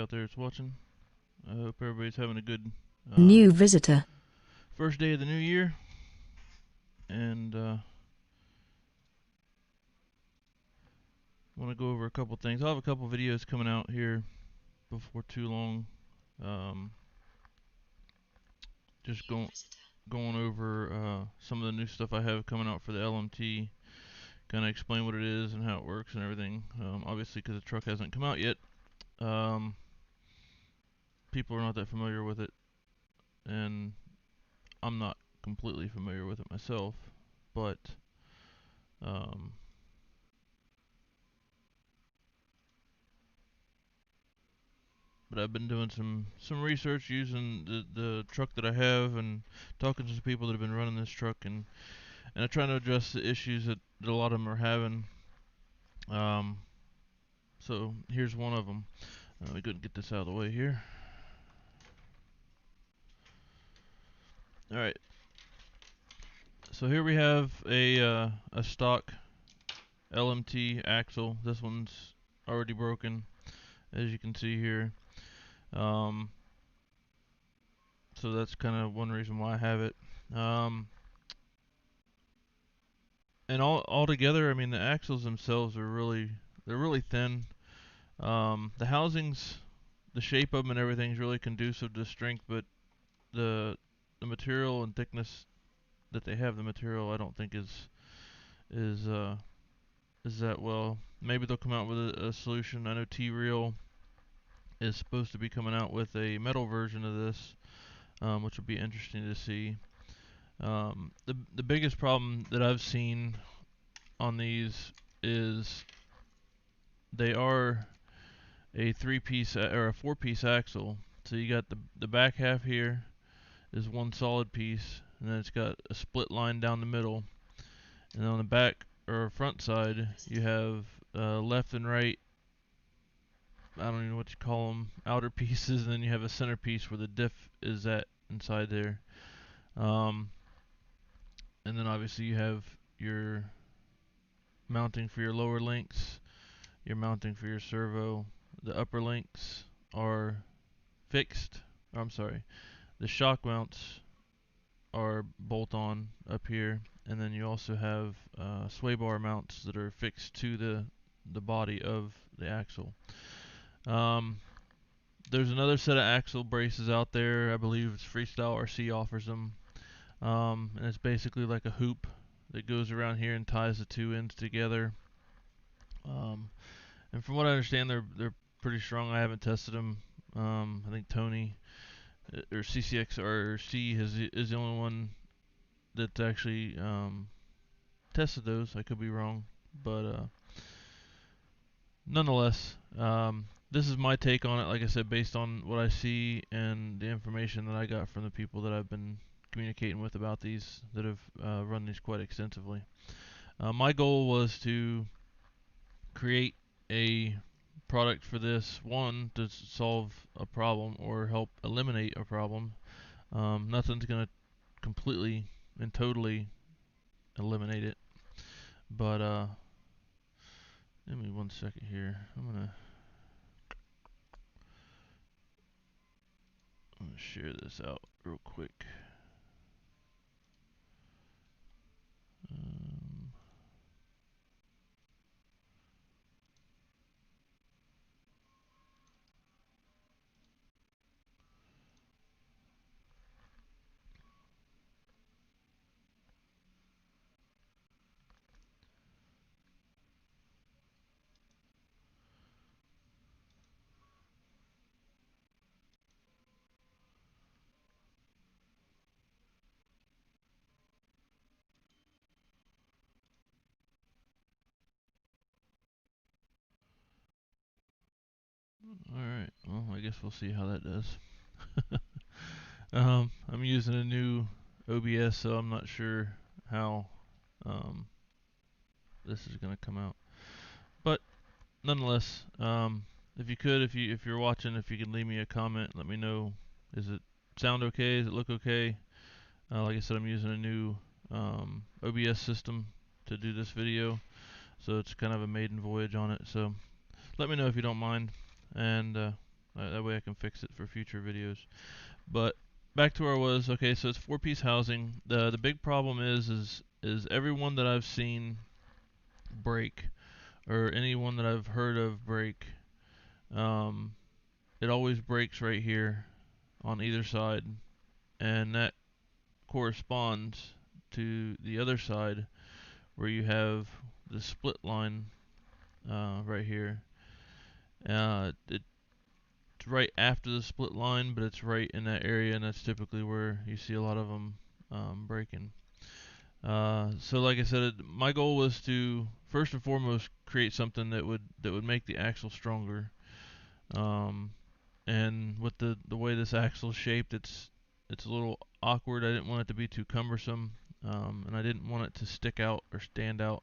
out there that's watching. I hope everybody's having a good New visitor. first day of the new year. And want to go over a couple things. I'll have a couple videos coming out here before too long. Um, just going over some of the new stuff I have coming out for the LMT. Kind of explain what it is and how it works and everything. Obviously, because the truck hasn't come out yet, um, people are not that familiar with it, and I'm not completely familiar with it myself. But um, I've been doing some research using the truck that I have and talking to some people that have been running this truck and I'm trying to address the issues that a lot of them are having. Um, so here's one of them. Let me go and get this out of the way here. All right. So here we have a stock LMT axle. This one's already broken, as you can see here. Um, so that's kind of one reason why I have it. Um, and all together, I mean, the axles themselves are they're really thin. The housings, the shape of them and everything is really conducive to strength, but the the material and thickness that they have, the material I don't think is uh is that well. Maybe they'll come out with a solution. I know T-Real is supposed to be coming out with a metal version of this, which will be interesting to see. The biggest problem that I've seen on these is they are a three-piece or a four-piece axle. So you got the back half here is one solid piece, and then it's got a split line down the middle. And on the back or front side, you have left and right. I don't even know what you call them, outer pieces, and then you have a center piece where the diff is at inside there. Um, and then obviously you have your mounting for your lower links, your mounting for your servo. The upper links are fixed. Or I'm sorry, the shock mounts are bolt on up here, and then you also have sway bar mounts that are fixed to the body of the axle. Um, there's another set of axle braces out there. I believe it's Freestyle RC offers them, and it's basically like a hoop that goes around here and ties the two ends together. Um, and from what I understand, they're pretty strong. I haven't tested them. I think Tony or CCXRC is the only one that actually tested those. I could be wrong, but nonetheless, this is my take on it. Like I said, based on what I see and the information that I got from the people that I've been communicating with about these, that have run these quite extensively. My goal was to create a product for this one to solve a problem or help eliminate a problem. Nothing's going to completely and totally eliminate it, but give me one second here. I'm gonna share this out real quick. Um, Alright, well, I guess we'll see how that does. I'm using a new OBS, so I'm not sure how um, this is going to come out. But nonetheless, if you're watching, if you can leave me a comment, let me know. Is it sound okay? Does it look okay? Like I said, I'm using a new OBS system to do this video, so it's kind of a maiden voyage on it. So let me know if you don't mind, and That way I can fix it for future videos. But back to where I was. Okay, so it's 4-piece housing. The big problem is everyone that I've seen break, or anyone that I've heard of break, um, it always breaks right here on either side, and that corresponds to the other side where you have the split line right here. It's right after the split line, but it's right in that area, and that's typically where you see a lot of them breaking. So like I said, my goal was to first and foremost create something that would make the axle stronger. Um, and with the way this axle is shaped, it's a little awkward. I didn't want it to be too cumbersome, and I didn't want it to stick out or stand out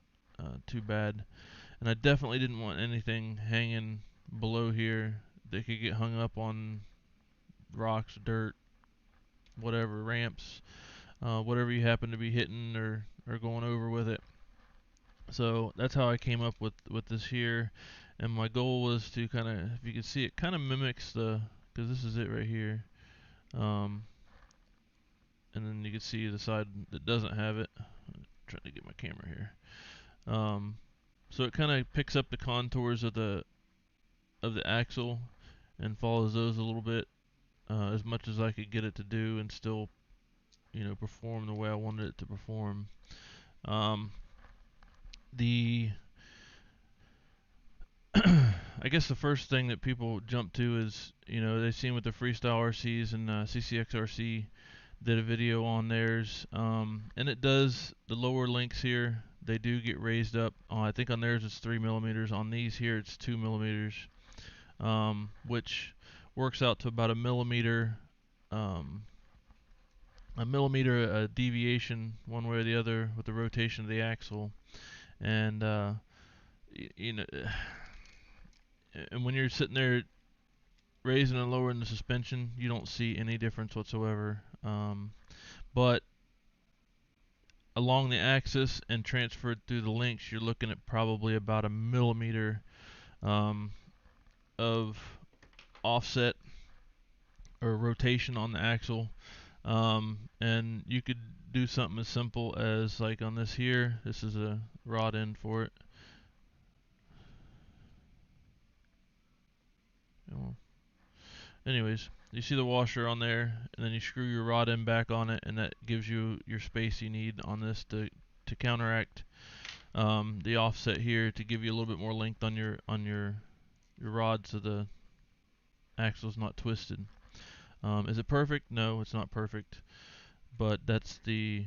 too bad. And I definitely didn't want anything hanging below here that could get hung up on rocks, dirt, whatever, ramps, whatever you happen to be hitting or going over with it. So that's how I came up with this here, and my goal was to kind of, if you can see, it kind of mimics because this is it right here, um, and then you can see the side that doesn't have it. I'm trying to get my camera here. So it kind of picks up the contours of the axle and follows those a little bit, as much as I could get it to do, and still, perform the way I wanted it to perform. Um, the I guess the first thing that people jump to is, they've seen with the Freestyle RCs, and CCX RC did a video on theirs, and it does, the lower links here, they do get raised up. I think on theirs it's 3 millimeters. On these here it's 2 millimeters, which works out to about um, a millimeter deviation one way or the other with the rotation of the axle. And you know, and when you're sitting there raising and lowering the suspension, you don't see any difference whatsoever. But along the axis and transferred through the links, you're looking at probably about a millimeter um, of offset or rotation on the axle. And you could do something as simple as, like on this here, this is a rod end for it. Anyways, you see the washer on there, and then you screw your rod end back on it, and that gives you your space you need on this to counteract the offset here, to give you a little bit more length on your rod, so the axle's not twisted. Is it perfect? No, it's not perfect, but that's the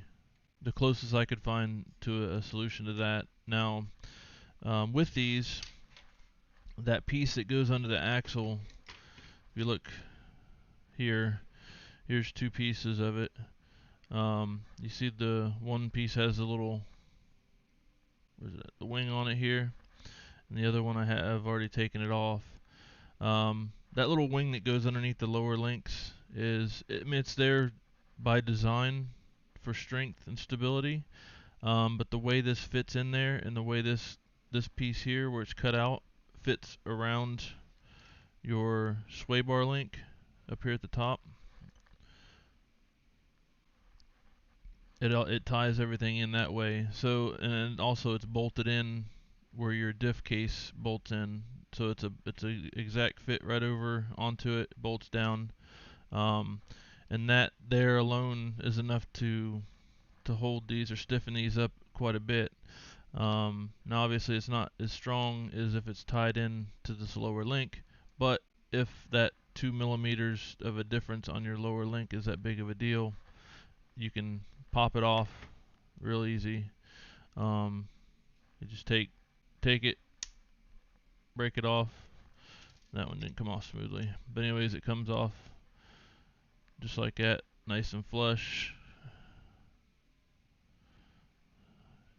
closest I could find to a solution to that. Now, with these, that piece that goes under the axle, if you look here, here's two pieces of it. You see the one piece has a little, what is it, the wing on it here, and the other one I have already taken it off. That little wing that goes underneath the lower links I mean, it's there by design for strength and stability. But the way this fits in there, and the way this piece here where it's cut out fits around your sway bar link up here at the top, it ties everything in that way. So, and also it's bolted in where your diff case bolts in. So it's a exact fit right over onto it, bolts down, um, and that there alone is enough to hold these or stiffen these up quite a bit. Now obviously it's not as strong as if it's tied in to this lower link, but if that 2 millimeters of a difference on your lower link is that big of a deal, you can pop it off real easy. You just take it, break it off. That one didn't come off smoothly, but anyways, it comes off just like that, nice and flush.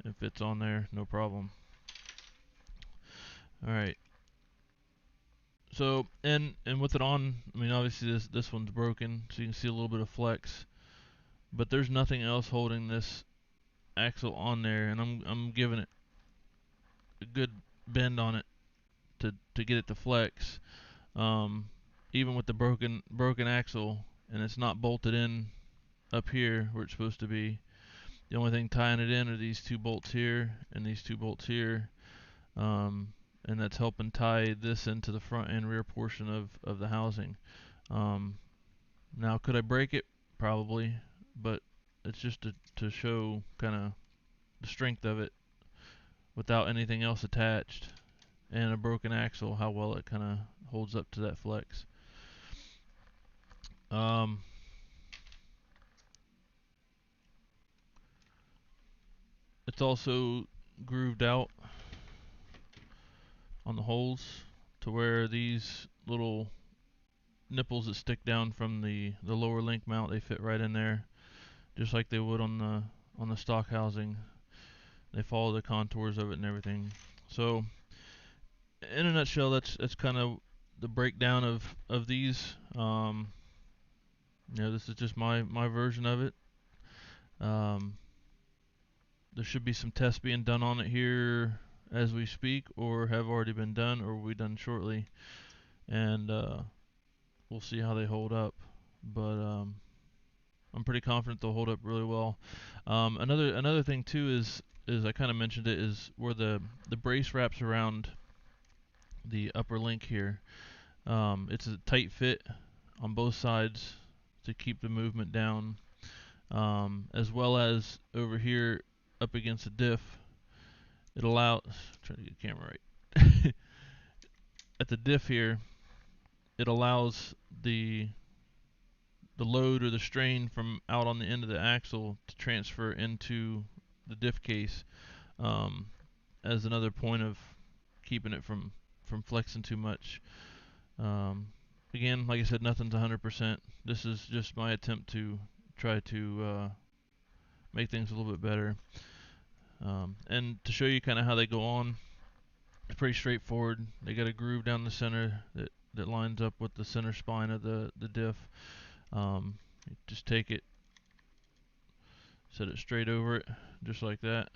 It fits on there, no problem. All right. So, and with it on, I mean, obviously this one's broken, so you can see a little bit of flex, but there's nothing else holding this axle on there, and I'm giving it a good bend on it to get it to flex. Um, even with the broken axle, and it's not bolted in up here where it's supposed to be. The only thing tying it in are these two bolts here and these two bolts here, and that's helping tie this into the front and rear portion of the housing. Um, Now, could I break it? Probably, but it's just to show kind of the strength of it without anything else attached and a broken axle, how well it kind of holds up to that flex. Um, it's also grooved out on the holes to where these little nipples that stick down from the lower link mount, they fit right in there, just like they would on the stock housing. They follow the contours of it and everything. So, in a nutshell, that's kind of the breakdown of these. This is just my version of it. Um, there should be some tests being done on it here as we speak, or have already been done, or will be done shortly, and we'll see how they hold up. But I'm pretty confident they'll hold up really well. Another thing too is I kind of mentioned it, is where the brace wraps around the upper link here. It's a tight fit on both sides to keep the movement down, as well as over here up against the diff. It allows, trying to get the camera right, at the diff here, it allows the load or the strain from out on the end of the axle to transfer into the diff case, um, as another point of keeping it from flexing too much. Um, Again, like I said, nothing's 100%. This is just my attempt to try to make things a little bit better. And to show you kind of how they go on, it's pretty straightforward. They got a groove down the center that lines up with the center spine of the diff. You just take it, set it straight over it, just like that.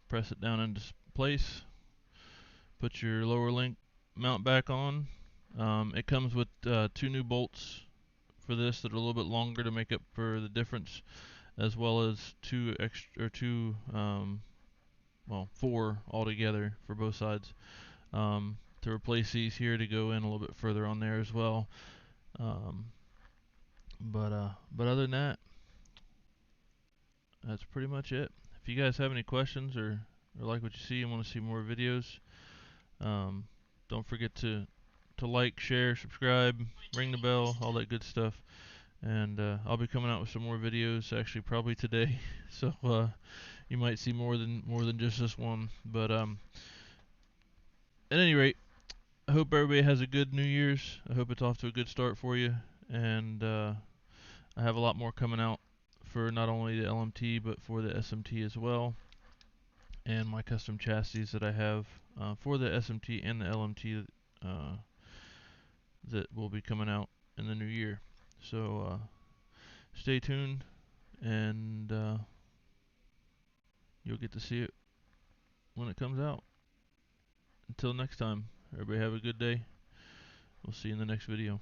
Press it down into place. Put your lower link mount back on. It comes with two new bolts for this that are a little bit longer to make up for the difference, as well as four altogether for both sides, to replace these here to go in a little bit further on there as well. Um, but other than that, that's pretty much it. If you guys have any questions or like what you see and want to see more videos, um, don't forget to like, share, subscribe, ring the bell, all that good stuff. And I'll be coming out with some more videos actually probably today, so you might see more than just this one. But at any rate, I hope everybody has a good New Year's. I hope it's off to a good start for you, and I have a lot more coming out for not only the LMT but for the SMT as well, and my custom chassis that I have for the SMT and the LMT uh, that will be coming out in the new year. So stay tuned, and you'll get to see it when it comes out. Until next time, everybody have a good day. We'll see you in the next video.